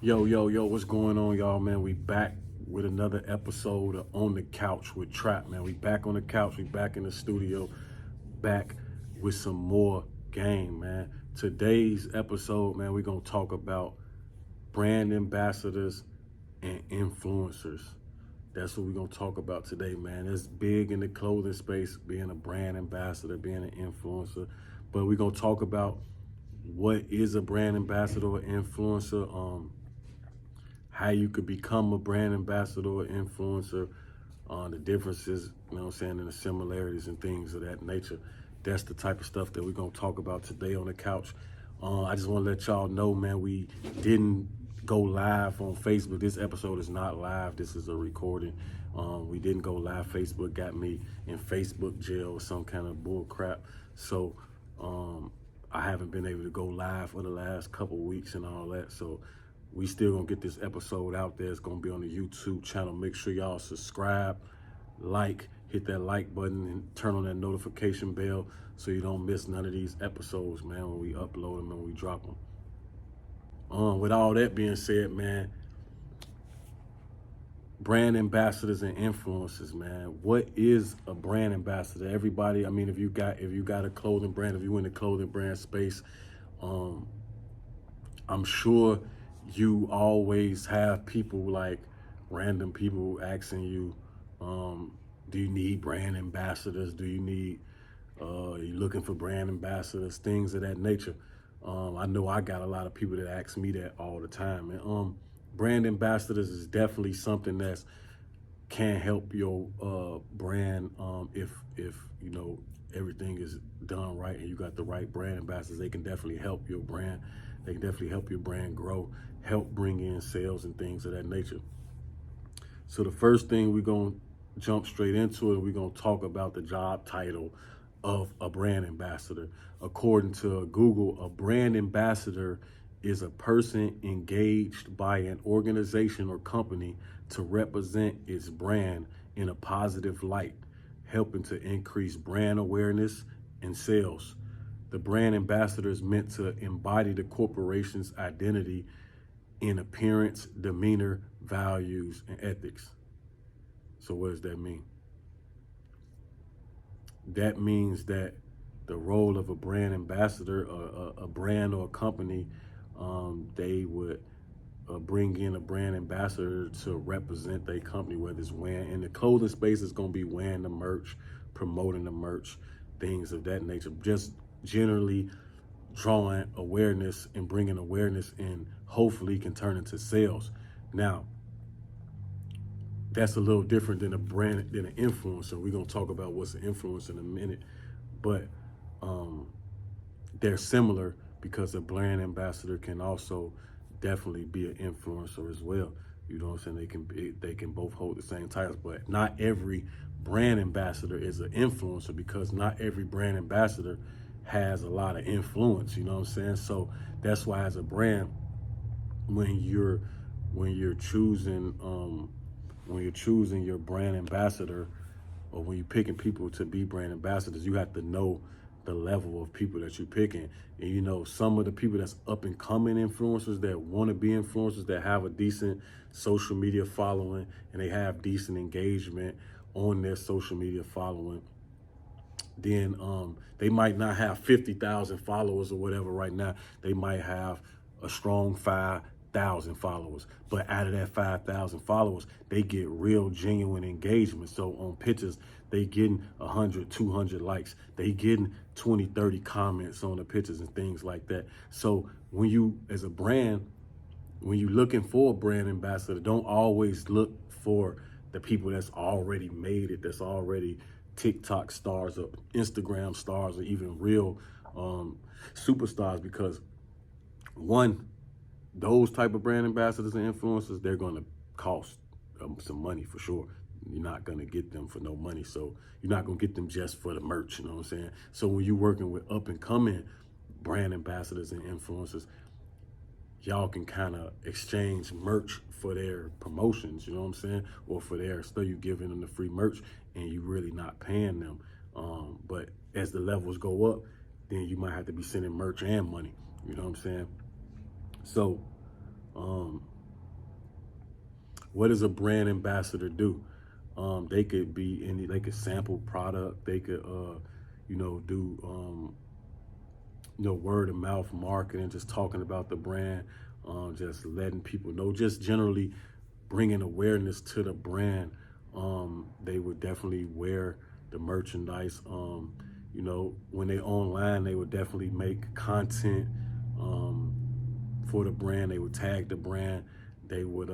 Yo, what's going on, y'all, man? We back with another episode of On the Couch with Trap, man. We back on the couch, we back in the studio, back with some more game, man. Today's episode, man, we're going to talk about brand ambassadors and influencers. That's what we're going to talk about today, man. It's big in the clothing space, being a brand ambassador, being an influencer. But we're going to talk about what is a brand ambassador or influencer, how you could become a brand ambassador or influencer, the differences, you know what I'm saying, and the similarities and things of that nature. That's the type of stuff that we're going to talk about today on the couch. I just want to let y'all know, man, we didn't go live on Facebook. This episode is not live. This is a recording. We didn't go live. Facebook got me in Facebook jail or some kind of bull crap. So I haven't been able to go live for the last couple weeks and all that. So we still gonna get this episode out there. It's gonna be on the YouTube channel. Make sure y'all subscribe, like, hit that like button, and turn on that notification bell so you don't miss none of these episodes, man, when we upload them and we drop them. With all that being said, man, brand ambassadors and influencers, man. What is a brand ambassador? Everybody, I mean, if you got a clothing brand, if you in the clothing brand space, I'm sure you always have people, like random people, asking you, do you need brand ambassadors? Do you need, you looking for brand ambassadors? Things of that nature. I know I got a lot of people that ask me that all the time. And brand ambassadors is definitely something that's can help your brand, if you know everything is done right and you got the right brand ambassadors. They can definitely help your brand. They can definitely help your brand grow, help bring in sales and things of that nature. So the first thing, we're going to jump straight into it. We're going to talk about the job title of a brand ambassador. According to Google, a brand ambassador is a person engaged by an organization or company to represent its brand in a positive light, helping to increase brand awareness and sales. The brand ambassador is meant to embody the corporation's identity in appearance, demeanor, values, and ethics. So what does that mean? That means that the role of a brand ambassador, a brand or a company, they would bring in a brand ambassador to represent their company, whether it's wearing, in the clothing space, it's going to be wearing the merch, promoting the merch, things of that nature. Just generally drawing awareness and bringing awareness, and hopefully can turn into sales. Now, that's a little different than than an influencer. We're going to talk about what's an influencer in a minute, but they're similar, because a brand ambassador can also definitely be an influencer as well. You know what I'm saying? They can both hold the same titles, but not every brand ambassador is an influencer, because not every brand ambassador has a lot of influence. You know what I'm saying? So that's why, as a brand, when you're choosing your brand ambassador, or when you're picking people to be brand ambassadors, you have to know the level of people that you're picking. And you know, some of the people that's up and coming influencers, that want to be influencers, that have a decent social media following, and they have decent engagement on their social media following, then they might not have 50,000 followers or whatever right now. They might have a strong 5,000 followers. But out of that 5,000 followers, they get real genuine engagement. So on pictures, they getting 100, 200 likes. They getting 20, 30 comments on the pictures and things like that. So when you, as a brand, when you're looking for a brand ambassador, don't always look for the people that's already made it, that's already TikTok stars or Instagram stars, or even real superstars, because one, those type of brand ambassadors and influencers, they're going to cost some money for sure. You're not going to get them for no money. So you're not going to get them just for the merch, you know what I'm saying? So when you're working with up and coming brand ambassadors and influencers, y'all can kind of exchange merch for their promotions, you know what I'm saying? Or for their stuff, you giving them the free merch and you really not paying them. But as the levels go up, then you might have to be sending merch and money, you know what I'm saying? So what does a brand ambassador do? They could be any, they could sample product, they could, do, word of mouth marketing, just talking about the brand, just letting people know, just generally bringing awareness to the brand. They would definitely wear the merchandise. When they online, they would definitely make content for the brand. They would tag the brand. They would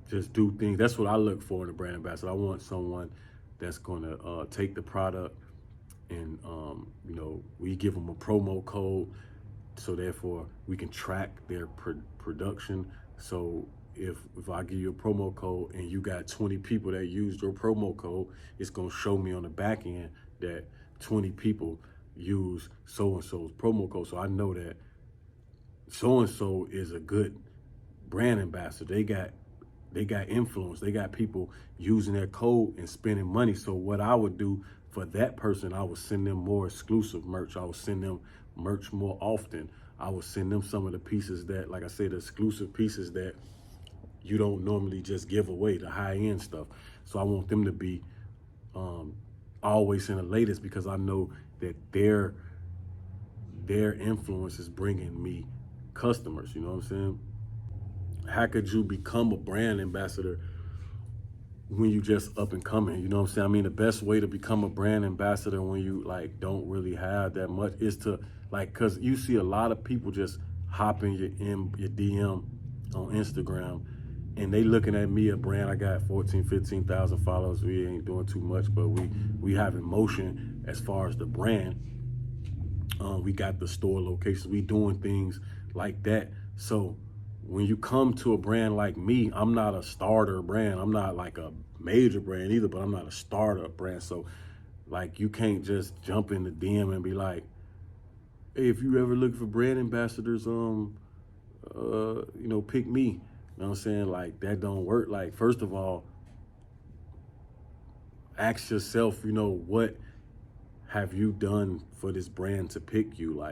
just do things. That's what I look for in a brand ambassador. I want someone that's going to take the product and, we give them a promo code, so therefore we can track their production. So if I give you a promo code and you got 20 people that used your promo code, it's going to show me on the back end that 20 people use so-and-so's promo code. So I know that so-and-so is a good brand ambassador. They got influence. They got people using their code and spending money. So what I would do for that person, I would send them more exclusive merch. I would send them merch more often. I would send them some of the pieces that, like I said, the exclusive pieces that you don't normally just give away, the high-end stuff. So I want them to be always in the latest, because I know that their influence is bringing me customers. You know what I'm saying? How could you become a brand ambassador when you just up and coming? You know what I'm saying? I mean, the best way to become a brand ambassador when you don't really have that much is to because you see a lot of people just hopping your DM on Instagram, and they looking at me, a brand. I got 14, 15,000 followers. We ain't doing too much, but we have emotion as far as the brand. We got the store locations. We doing things like that. So when you come to a brand like me, I'm not a starter brand. I'm not like a major brand either, but I'm not a startup brand. So you can't just jump in the DM and be like, hey, if you ever look for brand ambassadors, pick me. You know what I'm saying? That don't work. First of all, ask yourself, what have you done for this brand to pick you?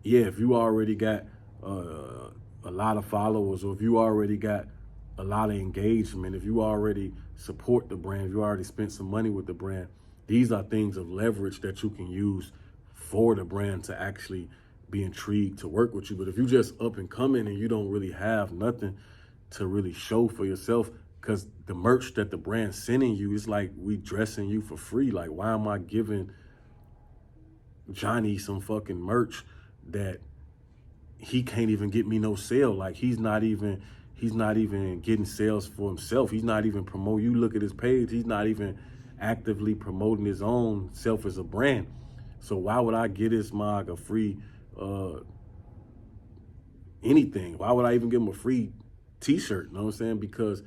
If you already got a lot of followers, or if you already got a lot of engagement, if you already support the brand, if you already spent some money with the brand, these are things of leverage that you can use for the brand to actually be intrigued to work with you. But if you just up and coming and you don't really have nothing to really show for yourself, because the merch that the brand's sending you is we dressing you for free. Why am I giving Johnny some fucking merch that he can't even get me no sale? He's not even getting sales for himself. He's not even promoting. You look at his page, he's not even actively promoting his own self as a brand. So why would I get his mug a free anything? Why would I even give him a free t-shirt? You know what I'm saying? Because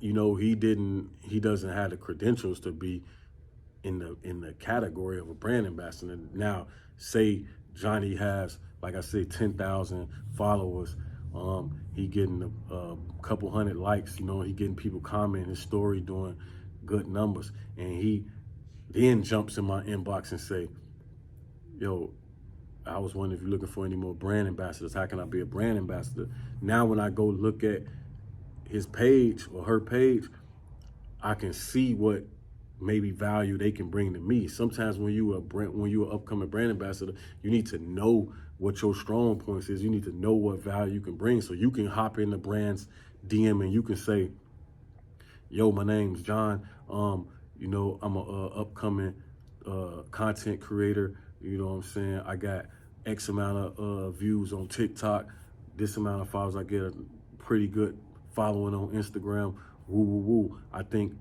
he doesn't have the credentials to be in the category of a brand ambassador. Now, say Johnny has, like I said, 10,000 followers. He getting a couple hundred likes. He getting people commenting his story, doing good numbers, and he then jumps in my inbox and say, yo, I was wondering if you're looking for any more brand ambassadors. How can I be a brand ambassador? Now, when I go look at his page or her page, I can see what maybe value they can bring to me. Sometimes when you an upcoming brand ambassador, you need to know what your strong points is. You need to know what value you can bring, so you can hop in the brand's DM and you can say, yo, my name's John. I'm a upcoming content creator. You know what I'm saying? I got X amount of views on TikTok, this amount of followers. I get a pretty good following on Instagram. Woo, woo, woo. I think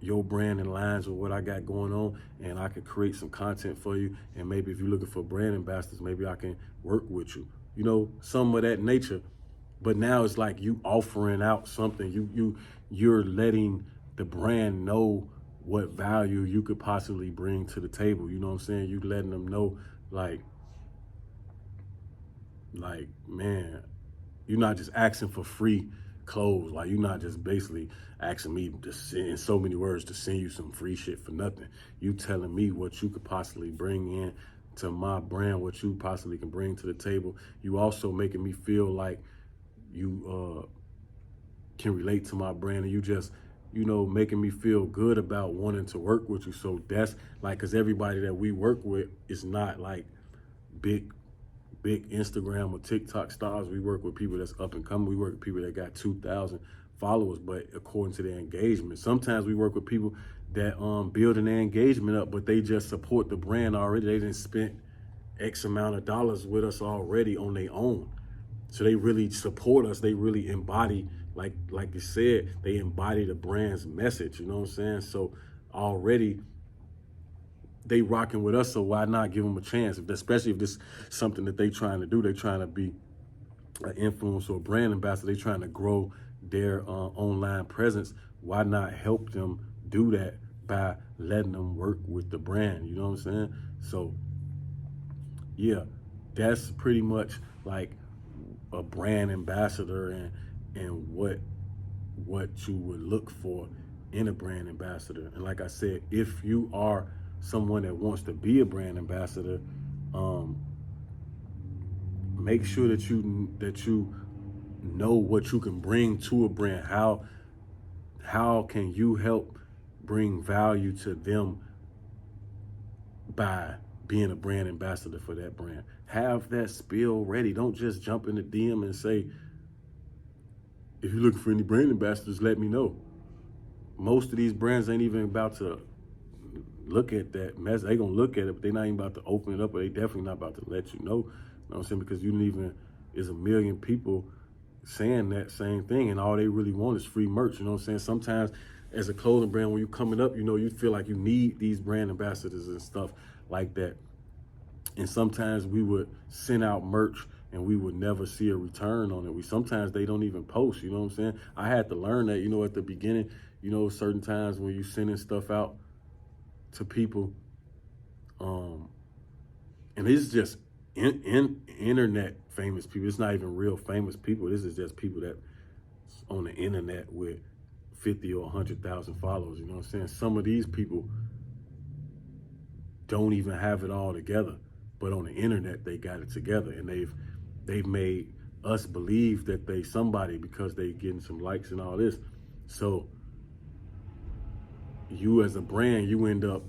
your brand aligns with what I got going on, and I could create some content for you. And maybe if you're looking for brand ambassadors, maybe I can work with you. Some of that nature. But now it's you offering out something. You're letting the brand know what value you could possibly bring to the table. You know what I'm saying? You letting them know, man, you're not just asking for free clothes. You're not just basically asking me to send, in so many words, to send you some free shit for nothing. You telling me what you could possibly bring in to my brand, what you possibly can bring to the table. You also making me feel like you can relate to my brand, and you just, making me feel good about wanting to work with you. So that's like, because everybody that we work with is not like big Instagram or TikTok stars. We work with people that's up and coming. We work with people that got 2,000 followers, but according to their engagement. Sometimes we work with people that building their engagement up, but they just support the brand already. They didn't spend X amount of dollars with us already on their own. So they really support us. They really embody, like you said, they embody the brand's message. You know what I'm saying? So already they rocking with us. So why not give them a chance? Especially if this is something that they trying to do. They trying to be an influencer or brand ambassador. They trying to grow their online presence. Why not help them do that by letting them work with the brand? You know what I'm saying? So yeah, that's pretty much like a brand ambassador and what you would look for in a brand ambassador. And like I said, if you are someone that wants to be a brand ambassador, make sure that you know what you can bring to a brand. How can you help bring value to them by being a brand ambassador for that brand? Have that spill ready. Don't just jump in the DM and say, if you're looking for any brand ambassadors, let me know. Most of these brands ain't even about to look at that mess. They gonna look at it, but they're not even about to open it up, or they definitely not about to let you know. You know what I'm saying? Because you didn't even, there's a million people saying that same thing, and all they really want is free merch. You know what I'm saying? Sometimes as a clothing brand, when you're coming up, you feel like you need these brand ambassadors and stuff like that. And sometimes we would send out merch and we would never see a return on it. Sometimes they don't even post, you know what I'm saying? I had to learn that, at the beginning, certain times when you sending stuff out to people, and it's just internet famous people. It's not even real famous people. This is just people that on the internet with 50 or 100,000 followers, you know what I'm saying? Some of these people don't even have it all together, but on the internet they got it together, and they've made us believe that they somebody because they getting some likes and all this. So you as a brand, you end up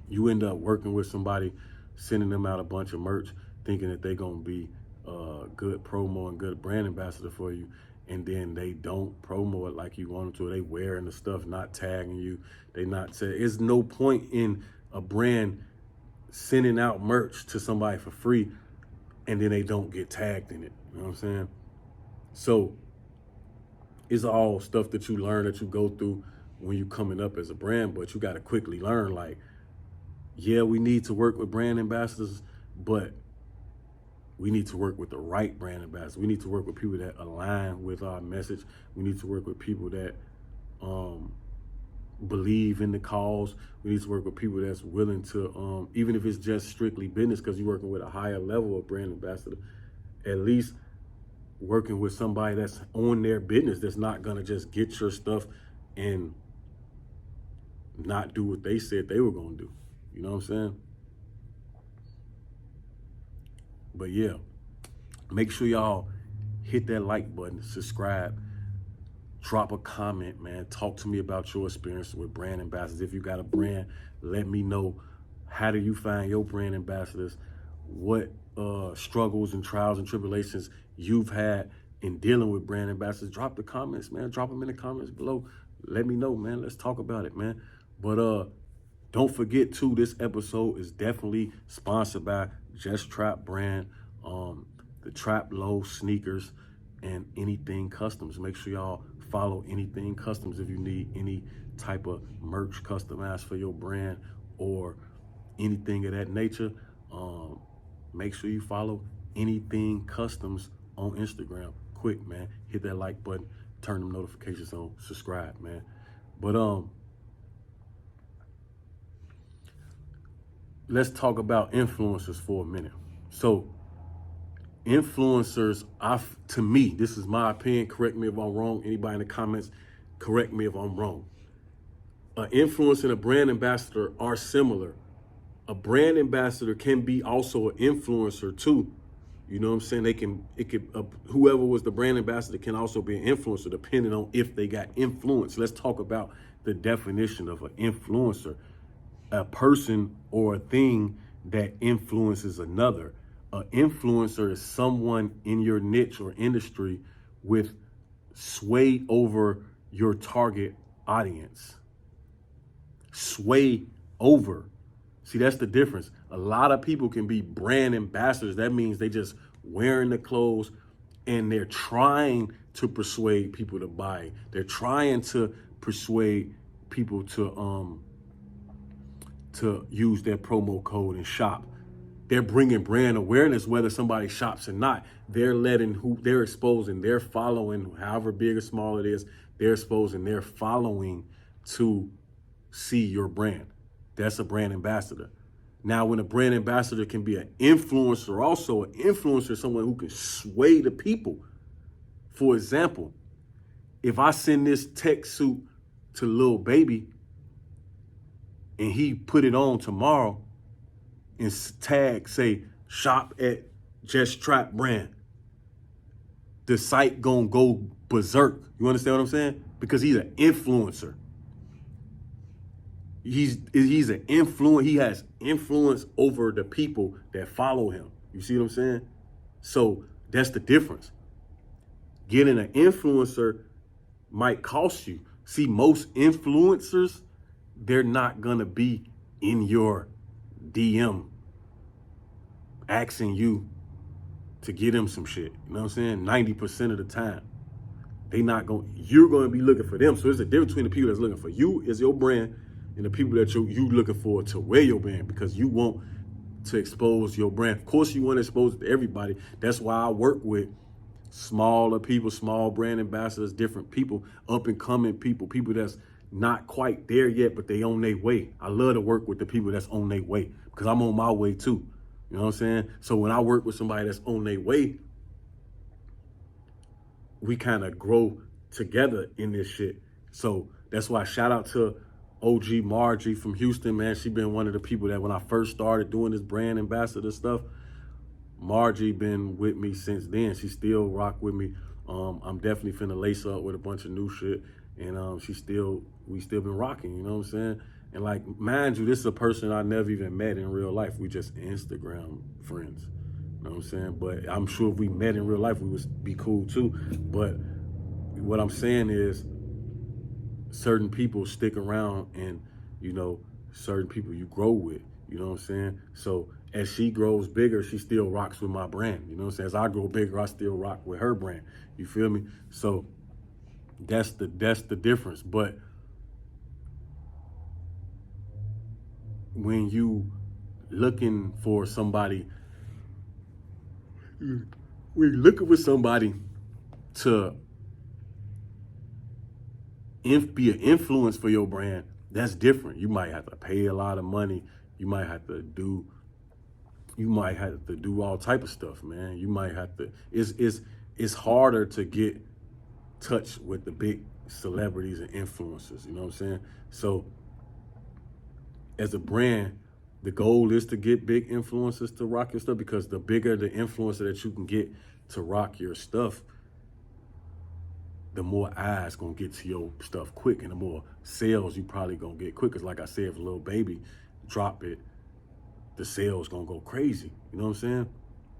working with somebody, sending them out a bunch of merch, thinking that they're gonna be a good promo and good brand ambassador for you, and then they don't promo it like you want them to. They wearing the stuff, not tagging you. They not saying. There's no point in a brand sending out merch to somebody for free and then they don't get tagged in it. You know what I'm saying? So it's all stuff that you learn, that you go through when you coming up as a brand, but you got to quickly learn, like, yeah, we need to work with brand ambassadors, but we need to work with the right brand ambassadors. We need to work with people that align with our message. We need to work with people that believe in the cause. We need to work with people that's willing to, even if it's just strictly business, because you're working with a higher level of brand ambassador, at least working with somebody that's on their business, that's not gonna just get your stuff and not do what they said they were gonna do. You know what I'm saying? But yeah, make sure y'all hit that like button, subscribe, drop a comment, man. Talk to me about your experience with brand ambassadors. If you got a brand, let me know. How do you find your brand ambassadors? What struggles and trials and tribulations you've had in dealing with brand ambassadors? Drop the comments, man. Drop them in the comments below. Let me know, man. Let's talk about it, man. But don't forget too, this episode is definitely sponsored by Justtrap brand, the Trap Low sneakers, and Anything Customs. Make sure y'all follow Anything Customs if you need any type of merch customized for your brand or anything of that nature. Make sure you follow Anything Customs on Instagram. Quick, man. Hit that like button, turn them notifications on, subscribe, man. But let's talk about influencers for a minute. So influencers, to me, this is my opinion, correct me if I'm wrong. Anybody in the comments, correct me if I'm wrong. An influencer and a brand ambassador are similar. A brand ambassador can be also an influencer too. You know what I'm saying? Whoever was the brand ambassador can also be an influencer depending on if they got influence. Let's talk about the definition of an influencer. A person or a thing that influences another. An influencer is someone in your niche or industry with sway over your target audience. Sway over. See, that's the difference. A lot of people can be brand ambassadors. That means they just wearing the clothes and they're trying to persuade people to buy. They're trying to persuade people to use their promo code and shop. They're bringing brand awareness whether somebody shops or not. They're exposing their following, however big or small it is, they're exposing their following to see your brand. That's a brand ambassador. Now, when a brand ambassador can be an influencer, also an influencer is someone who can sway the people. For example, if I send this tech suit to Lil Baby and he put it on tomorrow and tag, say, shop at Justtrap brand, the site gonna go berserk. You understand what I'm saying? Because he's an influencer. He's an influence. He has influence over the people that follow him. You see what I'm saying? So that's the difference. Getting an influencer might cost you. See, most influencers, they're not gonna be in your DM asking you to get them some shit. You know what I'm saying? 90% of the time. You're gonna be looking for them. So there's a difference between the people that's looking for you as your brand and the people that you looking for to wear your brand, because you want to expose your brand. Of course, you want to expose it to everybody. That's why I work with smaller people, small brand ambassadors, different people, up and coming people that's not quite there yet, but they on their way. I love to work with the people that's on their way because I'm on my way too. You know what I'm saying? So when I work with somebody that's on their way, we kind of grow together in this shit. So that's why shout out to OG Margie from Houston, man. She been one of the people that when I first started doing this brand ambassador stuff, Margie been with me since then. She still rock with me. I'm definitely finna lace up with a bunch of new shit. And we still been rocking, you know what I'm saying? And like, mind you, this is a person I never even met in real life. We just Instagram friends, you know what I'm saying? But I'm sure if we met in real life, we would be cool too. But what I'm saying is, certain people stick around and, you know, certain people you grow with, you know what I'm saying? So as she grows bigger, she still rocks with my brand, you know what I'm saying? As I grow bigger, I still rock with her brand, you feel me? So that's the difference. But when you looking for somebody, when you're looking for somebody to be an influence for your brand, that's different. You might have to pay a lot of money. You might have to do all type of stuff, man. You might have to, it's harder to get touch with the big celebrities and influencers, you know what I'm saying? So as a brand, the goal is to get big influencers to rock your stuff, because the bigger the influencer that you can get to rock your stuff, the more eyes gonna get to your stuff quick, and the more sales you probably gonna get quick. Cause like I said, if Lil Baby drop it, the sales gonna go crazy. You know what I'm saying?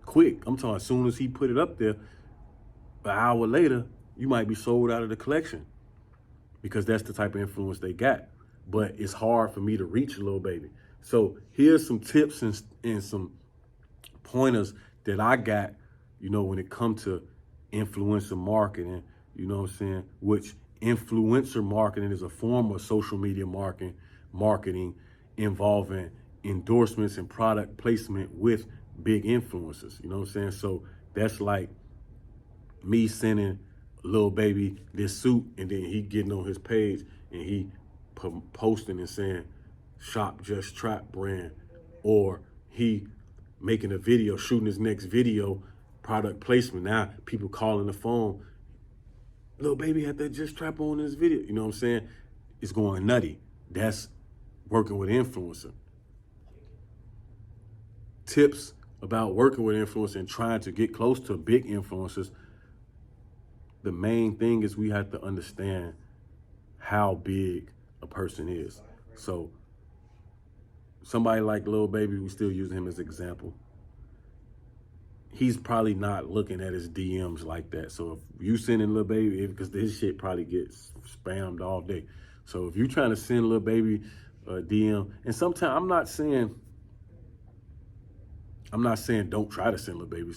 Quick. I'm talking as soon as he put it up there, an hour later, you might be sold out of the collection, because that's the type of influence they got. But it's hard for me to reach Lil Baby. So here's some tips and some pointers that I got, you know, when it comes to influencer marketing. You know what I'm saying? Which influencer marketing is a form of social media marketing involving endorsements and product placement with big influencers. You know what I'm saying? So that's like me sending Lil Baby this suit, and then he getting on his page and he posting and saying, shop Justtrap brand, or he making a video, shooting his next video, product placement. Now people calling the phone, Lil Baby had that Justtrap on his video. You know what I'm saying? It's going nutty. That's working with influencer. Tips about working with influencers and trying to get close to big influencers, the main thing is we have to understand how big a person is. So somebody like Lil Baby, we still using him as an example. He's probably not looking at his DMs like that. So if you sending Lil Baby, because this shit probably gets spammed all day. So if you trying to send Lil Baby a DM, and sometimes I'm not saying don't try to send Lil Baby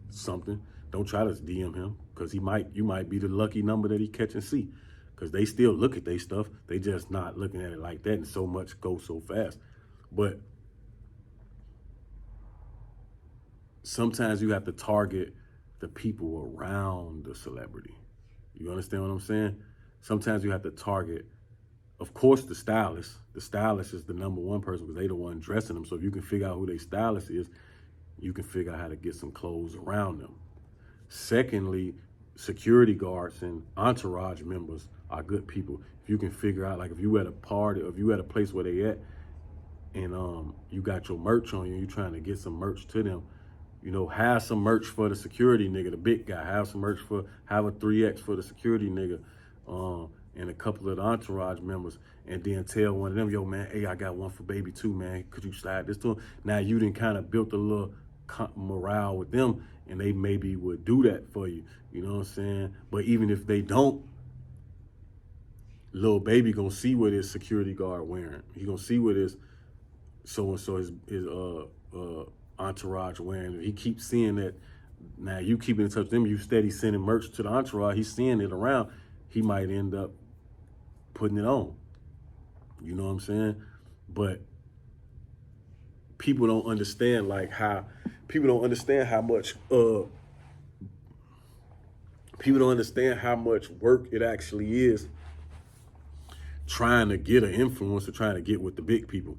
something. Don't try to DM him, because you might be the lucky number that he catch and see. Because they still look at their stuff. They just not looking at it like that, and so much goes so fast. But sometimes you have to target the people around the celebrity. You understand what I'm saying? Sometimes you have to target, of course, the stylist. The stylist is the number one person because they the one dressing them. So if you can figure out who their stylist is, you can figure out how to get some clothes around them. Secondly, security guards and entourage members are good people. If you can figure out, like if you at a party, or if you at a place where they at, and you got your merch on you, and you trying to get some merch to them, you know, have some merch for the security nigga, the big guy. Have some merch have a 3X for the security nigga, and a couple of the entourage members, and then tell one of them, yo, man, hey, I got one for baby too, man. Could you slide this to him? Now you done kind of built a little morale with them, and they maybe would do that for you. You know what I'm saying? But even if they don't, Lil Baby gonna see what his security guard wearing. He gonna see what his so-and-so, his entourage wearing. He keeps seeing that. Now you keep in touch with them, you steady sending merch to the entourage, he's seeing it around, he might end up putting it on. You know what I'm saying? But people don't understand how much work it actually is trying to get an influencer, trying to get with the big people.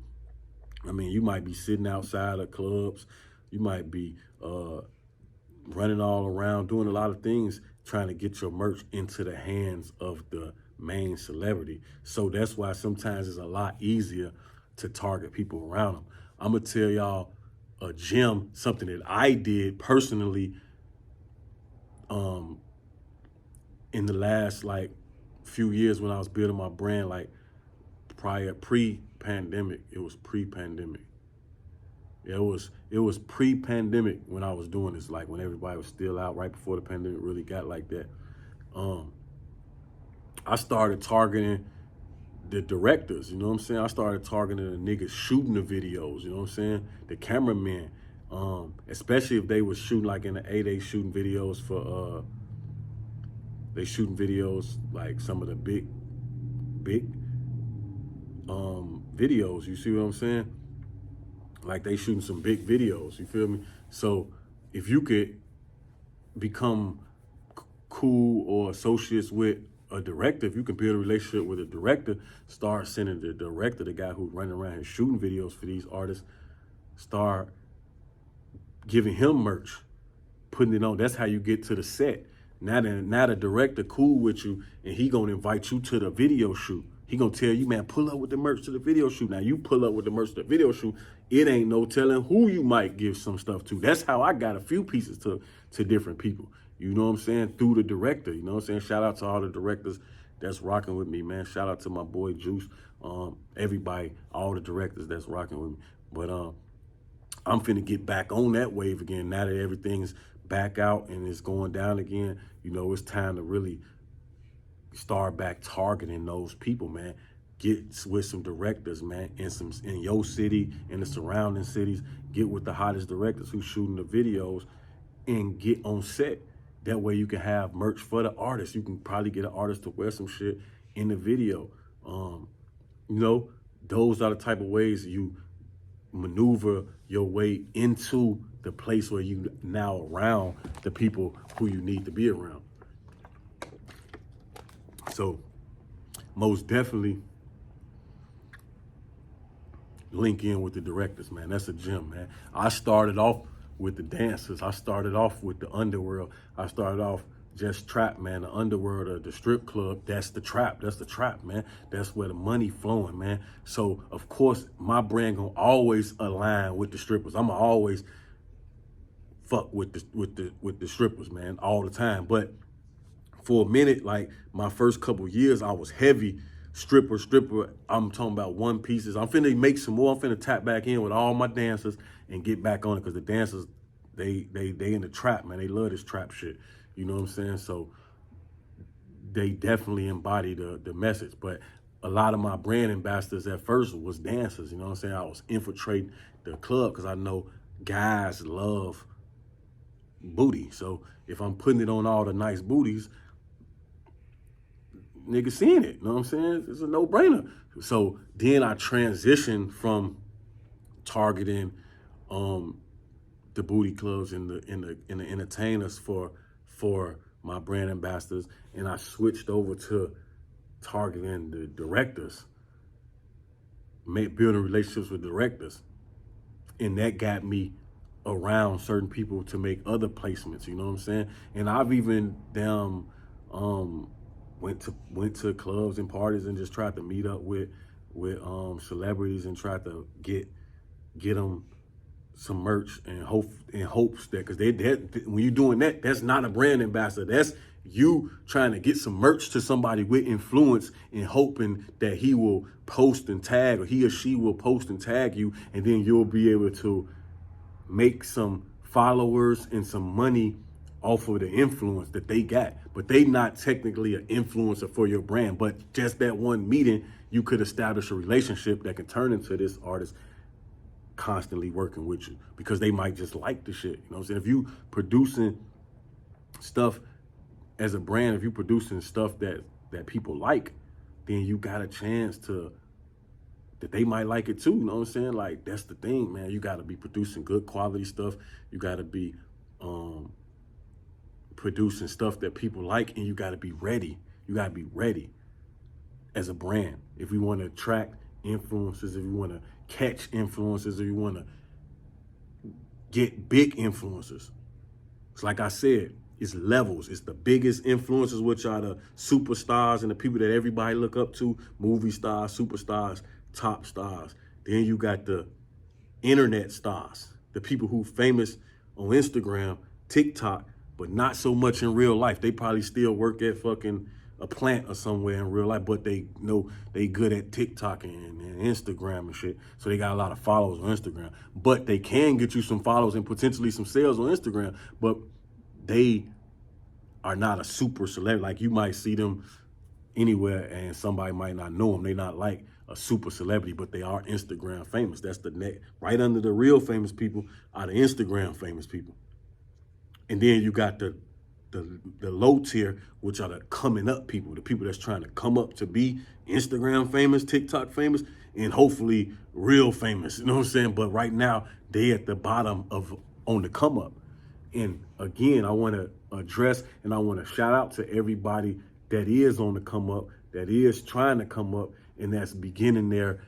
I mean, you might be sitting outside of clubs, you might be running all around, doing a lot of things, trying to get your merch into the hands of the main celebrity. So that's why sometimes it's a lot easier to target people around them. I'm gonna tell y'all a gem, something that I did personally in the last like few years when I was building my brand, like pre-pandemic. It was pre-pandemic. It was pre-pandemic when I was doing this, like when everybody was still out, right before the pandemic really got like that. I started targeting the directors, you know what I'm saying? I started targeting the niggas shooting the videos, you know what I'm saying? The cameramen, especially if they was shooting like in the A, they shooting videos for, like some of the big videos, you see what I'm saying? Like they shooting some big videos, you feel me? So if you could become cool or associates with a director, if you can build a relationship with a director, start sending the director, the guy who's running around here shooting videos for these artists, start giving him merch, putting it on. That's how you get to the set. Now the director cool with you, and he gonna invite you to the video shoot. He gonna tell you, man, pull up with the merch to the video shoot. Now you pull up with the merch to the video shoot, it ain't no telling who you might give some stuff to. That's how I got a few pieces to different people. You know what I'm saying? Through the director, you know what I'm saying? Shout out to all the directors that's rocking with me, man. Shout out to my boy Juice, everybody, all the directors that's rocking with me. But I'm finna get back on that wave again now that everything's back out and it's going down again. You know, it's time to really start back targeting those people, man. Get with some directors, man, in your city, in the surrounding cities. Get with the hottest directors who's shooting the videos and get on set. That way you can have merch for the artist. You can probably get an artist to wear some shit in the video. You know, those are the type of ways you maneuver your way into the place where you now around the people who you need to be around. So most definitely link in with the directors, man. That's a gem, man. I started off with the dancers. I started off with the underworld. I started off Justtrap, man. The underworld or the strip club, that's the trap. That's the trap, man. That's where the money flowing, man. So of course my brand gonna always align with the strippers. I'm always fuck with the strippers, man, all the time. But for a minute, like my first couple years, I was heavy stripper. I'm talking about one pieces. I'm finna make some more. I'm finna tap back in with all my dancers and get back on it, because the dancers, they in the trap, man. They love this trap shit. You know what I'm saying? So they definitely embody the message. But a lot of my brand ambassadors at first was dancers. You know what I'm saying? I was infiltrating the club because I know guys love booty. So if I'm putting it on all the nice booties, niggas seeing it. You know what I'm saying? It's a no-brainer. So then I transitioned from targeting the booty clubs and the entertainers for my brand ambassadors, and I switched over to targeting the directors, building relationships with directors, and that got me around certain people to make other placements. You know what I'm saying? And I've even went to clubs and parties and just tried to meet up with celebrities and tried to get them some merch and hopes that, because when you're doing that, that's not a brand ambassador. That's you trying to get some merch to somebody with influence and hoping that he will post and tag, or he or she will post and tag you, and then you'll be able to make some followers and some money off of the influence that they got. But they not technically an influencer for your brand, but just that one meeting, you could establish a relationship that can turn into this artist constantly working with you, because they might just like the shit. You know what I'm saying? If you producing stuff as a brand, if you producing stuff that people like, then you got a chance that they might like it too. You know what I'm saying? Like, that's the thing, man. You got to be producing good quality stuff. You got to be producing stuff that people like, and you got to be ready. You got to be ready as a brand. If we want to attract influencers, if you want to catch influencers, if you want to get big influencers, it's like I said, it's levels. It's the biggest influencers, which are the superstars and the people that everybody look up to, movie stars, superstars, top stars. Then you got the internet stars, the people who famous on Instagram, TikTok, but not so much in real life. They probably still work at fucking a plant or somewhere in real life, but they know they good at TikTok and Instagram and shit. So they got a lot of followers on Instagram. But they can get you some followers and potentially some sales on Instagram, but they are not a super celebrity. Like, you might see them anywhere and somebody might not know them. They not like a super celebrity, but they are Instagram famous. That's the neck. Right under the real famous people are the Instagram famous people. And then you got the low tier, which are the coming up people, the people that's trying to come up to be Instagram famous, TikTok famous, and hopefully real famous. You know what I'm saying? But right now, they at the bottom on the come up. And again, I want to address and I want to shout out to everybody that is on the come up, that is trying to come up, and that's beginning their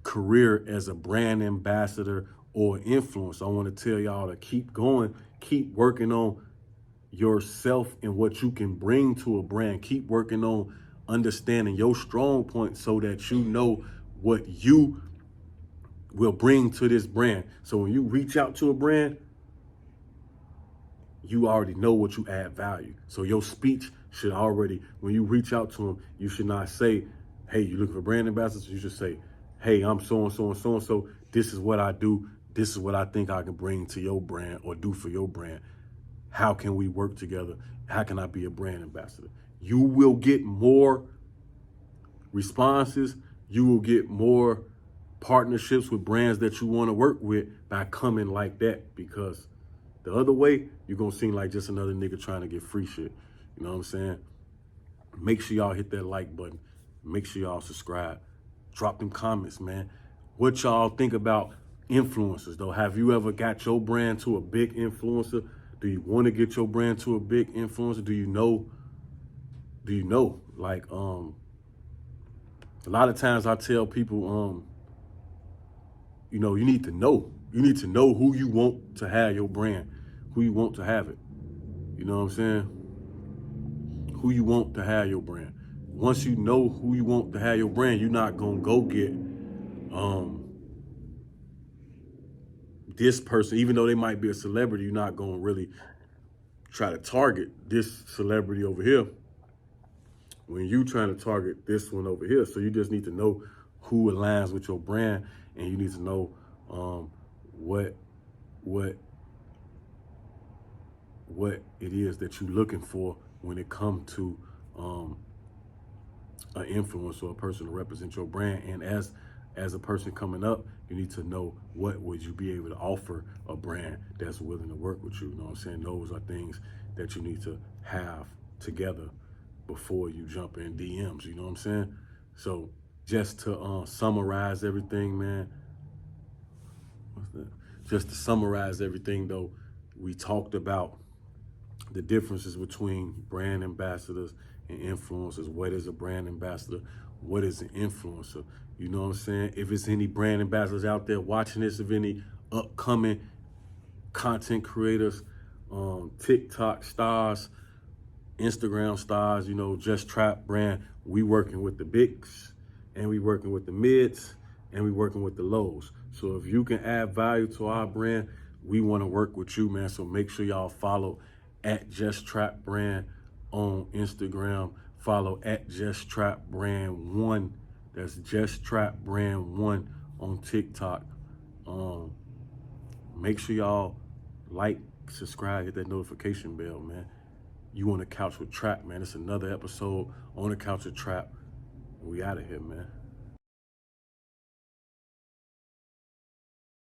career as a brand ambassador or influencer. I want to tell y'all to keep going, keep working on yourself and what you can bring to a brand. Keep working on understanding your strong points so that you know what you will bring to this brand. So when you reach out to a brand, you already know what you add value. So your speech should already, when you reach out to them, you should not say, hey, you looking for brand ambassadors? You should say, hey, I'm so-and-so and so-and-so. This is what I do. This is what I think I can bring to your brand or do for your brand. How can we work together? How can I be a brand ambassador? You will get more responses. You will get more partnerships with brands that you want to work with by coming like that, because the other way, you're going to seem like just another nigga trying to get free shit. You know what I'm saying? Make sure y'all hit that like button. Make sure y'all subscribe. Drop them comments, man. What y'all think about influencers, though? Have you ever got your brand to a big influencer? Do you want to get your brand to a big influencer? Do you know? Like, a lot of times I tell people, you need to know. You need to know who you want to have your brand, who you want to have it. You know what I'm saying? Who you want to have your brand. Once you know who you want to have your brand, you're not going to go get this person, even though they might be a celebrity, you're not going to really try to target this celebrity over here when you trying to target this one over here. So you just need to know who aligns with your brand, and you need to know what it is that you're looking for when it comes to an influencer or a person to represent your brand. And as a person coming up, you need to know what would you be able to offer a brand that's willing to work with you. You know what I'm saying? Those are things that you need to have together before you jump in DMs. You know what I'm saying? So just to summarize everything, man. Just to summarize everything, though, we talked about the differences between brand ambassadors and influencers. What is a brand ambassador? What is an influencer? You know what I'm saying? If it's any brand ambassadors out there watching this, if any upcoming content creators, TikTok stars, Instagram stars, you know, Justtrap brand, we working with the bigs, and we working with the mids, and we working with the lows. So if you can add value to our brand, we want to work with you, man. So make sure y'all follow at Justtrap brand on Instagram. Follow at Justtrap brand 1. That's Justtrap brand 1 on TikTok. Make sure y'all like, subscribe, hit that notification bell, man. You on the couch with Trap, man. It's another episode on the couch with Trap. We out of here, man.